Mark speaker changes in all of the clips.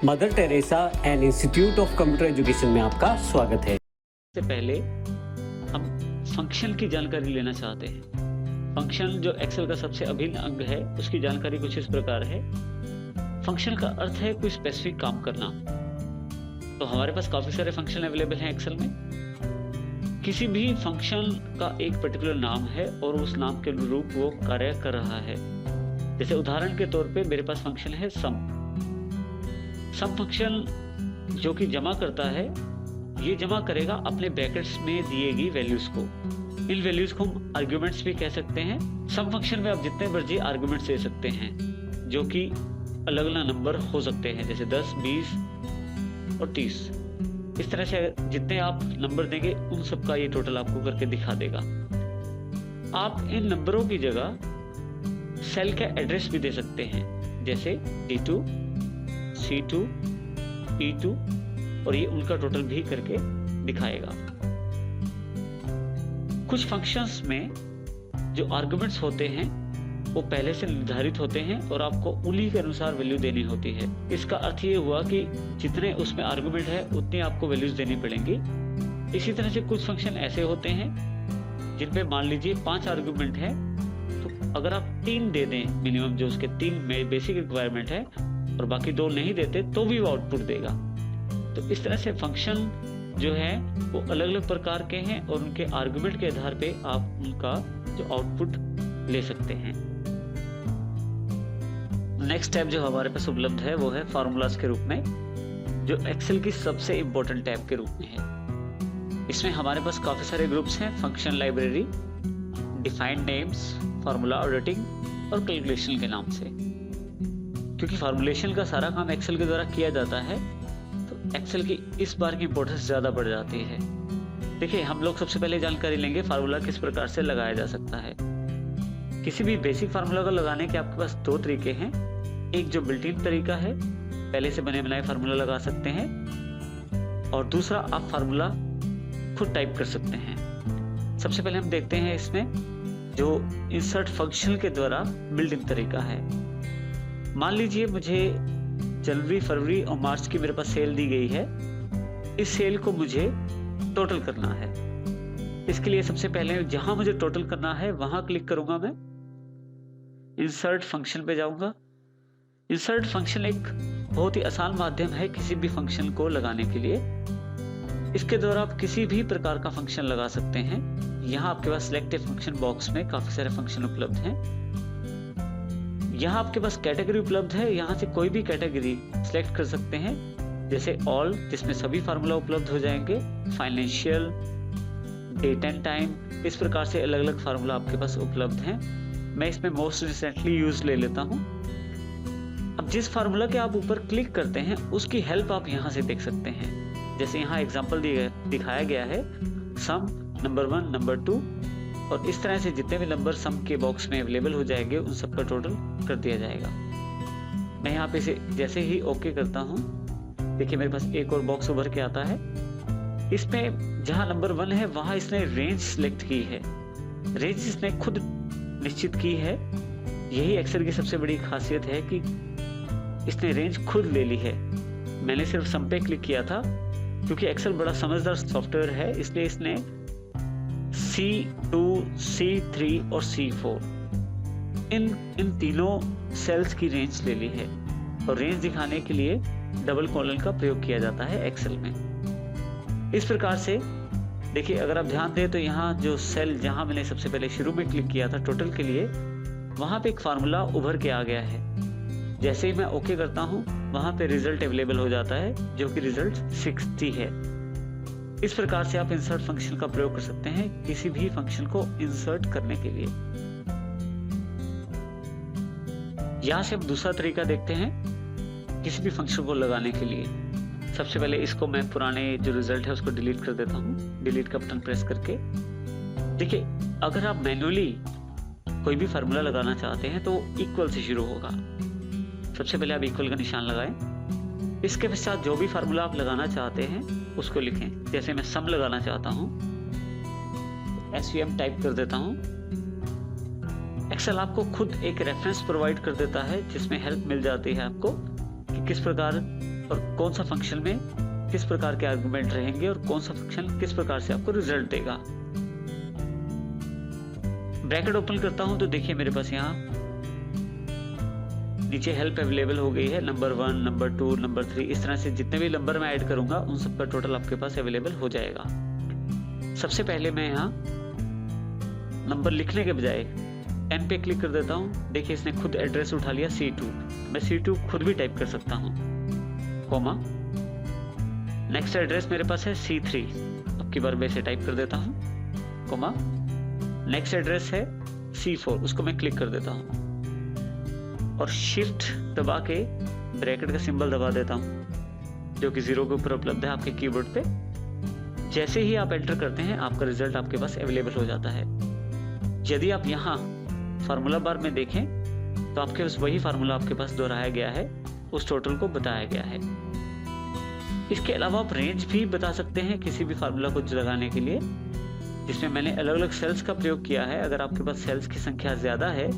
Speaker 1: Mother Teresa and institute of computer education में आपका स्वागत है।
Speaker 2: से पहले हम फंक्शन की जानकारी लेना चाहते हैं। फंक्शन जो एक्सेल का सबसे अभिन्न अंग है, उसकी जानकारी कुछ इस प्रकार है। फंक्शन का अर्थ है कोई स्पेसिफिक काम करना। तो हमारे पास काफी सारे फंक्शन अवेलेबल हैं एक्सेल में। किसी भी फंक्शन का एक पर्टिकुलर नाम है और उस नाम के अनुरूप वो कार्य कर रहा है। जैसे उदाहरण के तौर पे मेरे पास फंक्शन है सम फंक्शन जो कि जमा करता है, ये जमा करेगा अपने ब्रैकेट्स में दिए गई वैल्यूज को। इन वैल्यूज को हम आर्ग्यूमेंट्स भी कह सकते हैं। सम फंक्शन में आप जितने मर्जी आर्ग्यूमेंट्स दे सकते हैं, जो कि अलग अलग नंबर हो सकते हैं, जैसे 10, 20 और 30। इस तरह से जितने आप नंबर देंगे उन सब का ये टोटल आपको करके दिखा देगा। आप इन नंबरों की जगह सेल का एड्रेस भी दे सकते हैं, जैसे D2, C2, E2, और ये उनका टोटल भी करके दिखाएगा। कुछ फंक्शंस में जो आर्गुमेंट्स होते हैं वो पहले से निर्धारित होते हैं और आपको उन्हीं के अनुसार वैल्यू देनी होती है। इसका अर्थ ये हुआ कि जितने उसमें आर्गुमेंट है उतनी आपको वैल्यूज देनी पड़ेंगी। इसी तरह से कुछ फंक्शन ऐसे होते हैं जिनपे मान लीजिए 5 आर्गुमेंट है, तो अगर आप 3 दे दें मिनिमम, जो उसके 3 में बेसिक रिक्वायरमेंट है, और बाकी 2 नहीं देते तो भी वो आउटपुट देगा। तो इस तरह से फंक्शन जो है वो अलग अलग प्रकार के हैं और उनके आर्गुमेंट के आधार पे आप उनका जो आउटपुट ले सकते हैं। नेक्स्ट टैब जो हमारे पास उपलब्ध है वो है फार्मूलाज के रूप में, जो एक्सेल की सबसे इंपॉर्टेंट टैब के रूप में है। इसमें हमारे पास काफी सारे ग्रुप्स हैं: function library, defined names, formula auditing और कैलकुलेशन के नाम से। क्योंकि फार्मूलेशन का सारा काम एक्सेल के द्वारा किया जाता है, तो एक्सेल की इस बार की इंपॉर्टेंस ज़्यादा बढ़ जाती है। देखिए, हम लोग सबसे पहले जानकारी लेंगे फार्मूला किस प्रकार से लगाया जा सकता है। किसी भी बेसिक फार्मूला को लगाने के आपके पास 2 तरीके हैं। एक जो बिल्ट इन तरीका है, पहले से बने बनाए फार्मूला लगा सकते हैं, और दूसरा आप फार्मूला खुद टाइप कर सकते हैं। सबसे पहले हम देखते हैं इसमें जो इंसर्ट फंक्शन के द्वारा बिल्ट इन तरीका है। मान लीजिए मुझे जनवरी, फरवरी और मार्च की मेरे पास सेल दी गई है। इस सेल को मुझे टोटल करना है। इसके लिए सबसे पहले जहां मुझे टोटल करना है वहां क्लिक करूंगा। मैं इंसर्ट फंक्शन पे जाऊंगा। इंसर्ट फंक्शन एक बहुत ही आसान माध्यम है किसी भी फंक्शन को लगाने के लिए। इसके द्वारा आप किसी भी प्रकार का फंक्शन लगा सकते हैं। यहाँ आपके पास सिलेक्टिव फंक्शन बॉक्स में काफी सारे फंक्शन उपलब्ध हैं। यहाँ आपके पास कैटेगरी उपलब्ध है, यहाँ से कोई भी कैटेगरी सिलेक्ट कर सकते हैं, जैसे ऑल, जिसमें सभी फार्मूला उपलब्ध हो जाएंगे, फाइनेंशियल, डेट एंड टाइम, इस प्रकार से अलग अलग फार्मूला आपके पास उपलब्ध हैं। मैं इसमें मोस्ट रिसेंटली यूज ले लेता हूँ। अब जिस फार्मूला के आप ऊपर क्लिक करते हैं उसकी हेल्प आप यहाँ से देख सकते हैं। जैसे यहाँ एग्जाम्पल दिखाया गया है, सम नंबर 1, नंबर 2, और इस तरह से जितने भी नंबर सम के बॉक्स में अवेलेबल हो जाएंगे उन सब का टोटल कर दिया जाएगा। मैं यहाँ पे से जैसे ही ओके करता हूँ, देखिए मेरे पास एक और बॉक्स उभर के आता है। इसमें जहाँ नंबर 1 है वहाँ इसने रेंज सिलेक्ट की है। रेंज इसने खुद निश्चित की है। यही एक्सेल की सबसे बड़ी खासियत है कि इसने रेंज खुद ले ली है। मैंने सिर्फ सम पे क्लिक किया था, क्योंकि एक्सेल बड़ा समझदार सॉफ्टवेयर है, इसलिए इसने C2, C3 और C4 इन तीनों सेल्स की रेंज ले ली है। और रेंज दिखाने के लिए डबल कॉलन का प्रयोग किया जाता है एक्सेल में। इस प्रकार से देखिए, अगर आप ध्यान दें तो यहाँ जो सेल जहाँ मैंने सबसे पहले शुरू में क्लिक किया था टोटल के लिए, वहाँ पे एक फार्मूला उभर के आ गया है। जैसे ही मैं ओके करता हूँ वहाँ पे रिजल्ट अवेलेबल हो जाता है, जो कि रिजल्ट 60 है। इस प्रकार से आप इंसर्ट फंक्शन का प्रयोग कर सकते हैं किसी भी फंक्शन को इंसर्ट करने के लिए। यहाँ से हम दूसरा तरीका देखते हैं किसी भी फंक्शन को लगाने के लिए। सबसे पहले इसको मैं पुराने जो रिजल्ट है उसको डिलीट कर देता हूँ, डिलीट का बटन प्रेस करके। देखिए, अगर आप मैन्युअली कोई भी फार्मूला लगाना चाहते हैं तो इक्वल से शुरू होगा। सबसे पहले आप इक्वल का निशान लगाएं। इसके पश्चात जो भी फार्मूला आप लगाना चाहते हैं उसको लिखें। जैसे मैं सम लगाना चाहता हूँ, SVM टाइप कर देता हूँ। एक्सेल आपको खुद एक रेफरेंस प्रोवाइड कर देता है जिसमें हेल्प मिल जाती है आपको कि किस प्रकार और कौन सा फंक्शन में किस प्रकार के आर्गुमेंट रहेंगे और कौन सा फंक्शन किस प्रकार से आपको रिजल्ट देगा। ब्रैकेट ओपन करता हूं तो देखिए मेरे पास यहाँ नीचे हेल्प अवेलेबल हो गई है, नंबर 1, नंबर 2, नंबर 3, इस तरह से जितने भी नंबर मैं ऐड करूंगा उन सब का टोटल आपके पास अवेलेबल हो जाएगा। सबसे पहले मैं यहाँ नंबर लिखने के बजाय 10 पे क्लिक कर देता हूँ। देखिए इसने खुद एड्रेस उठा लिया C2, मैं C2 खुद भी टाइप कर सकता हूँ, कॉमा नेक्स्ट एड्रेस मेरे पास है C3, अब की बार मैं इसे टाइप कर देता हूँ, कॉमा नेक्स्ट एड्रेस है C4, उसको मैं क्लिक कर देता हूँ और शिफ्ट दबा के ब्रैकेट का सिंबल दबा देता हूँ जो कि 0 के ऊपर उपलब्ध है आपके कीबोर्ड पे। जैसे ही आप एंटर करते हैं आपका रिजल्ट आपके पास अवेलेबल हो जाता है। यदि आप यहाँ फार्मूला बार में देखें तो आपके पास वही फार्मूला आपके पास दोहराया गया है, उस टोटल को बताया गया है। इसके अलावा आप रेंज भी बता सकते हैं किसी भी फार्मूला को लगाने के लिए, जिसमें मैंने अलग अलग सेल्स का प्रयोग किया है। अगर आपके पास सेल्स की संख्या ज्यादा है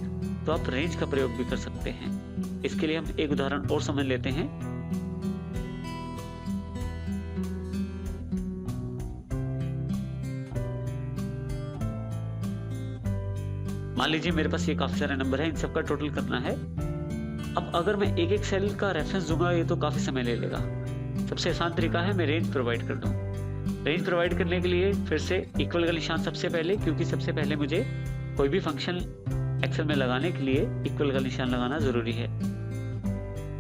Speaker 2: तो आप रेंज का प्रयोग भी कर सकते हैं। इसके लिए हम एक उदाहरण और समझ लेते हैं। मान लीजिए मेरे पास ये काफी सारे नंबर है, इन सबका टोटल करना है। अब अगर मैं एक एक सेल का रेफरेंस दूंगा ये तो काफी समय ले लेगा। सबसे आसान तरीका है मैं रेंज प्रोवाइड कर दूं। रेंज प्रोवाइड करने के लिए फिर से इक्वल का निशान सबसे पहले, क्योंकि सबसे पहले मुझे कोई भी फंक्शन एक्सेल में लगाने के लिए इक्वल का निशान लगाना जरूरी है।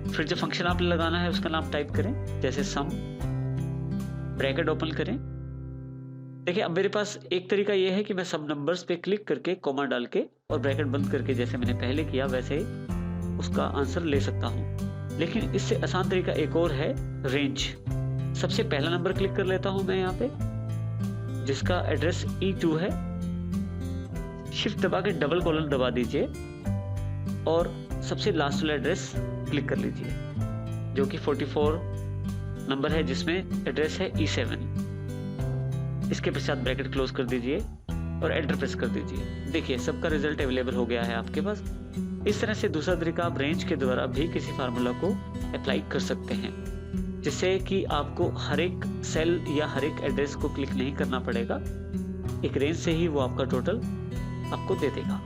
Speaker 2: फिर जो फंक्शन आप लगाना है उसका नाम टाइप करें, जैसे सम, ब्रैकेट ओपन करें। देखिए अब मेरे पास एक तरीका यह है कि मैं सब नंबर्स पे क्लिक करके कॉमा डाल के और ब्रैकेट बंद करके जैसे मैंने पहले किया वैसे उसका आंसर ले सकता हूं। लेकिन इससे आसान तरीका एक और है, रेंज। सबसे पहला नंबर क्लिक कर लेता हूं मैं यहाँ पे जिसका एड्रेस E2 है, शिफ्ट दबा के डबल कॉलन दबा दीजिए और सबसे लास्ट वाला एड्रेस क्लिक कर लीजिए जो कि 44 नंबर है जिसमें एड्रेस है E7। इसके पश्चात ब्रैकेट क्लोज कर दीजिए और एंटर प्रेस कर दीजिए। देखिए सबका रिजल्ट अवेलेबल हो गया है आपके पास। इस तरह से दूसरा तरीका आप रेंज के द्वारा भी किसी फार्मूला को अप्लाई कर सकते हैं, जिससे कि आपको हर एक सेल या हर एक एड्रेस को क्लिक नहीं करना पड़ेगा। एक रेंज से ही वो आपका टोटल आपको दे देगा।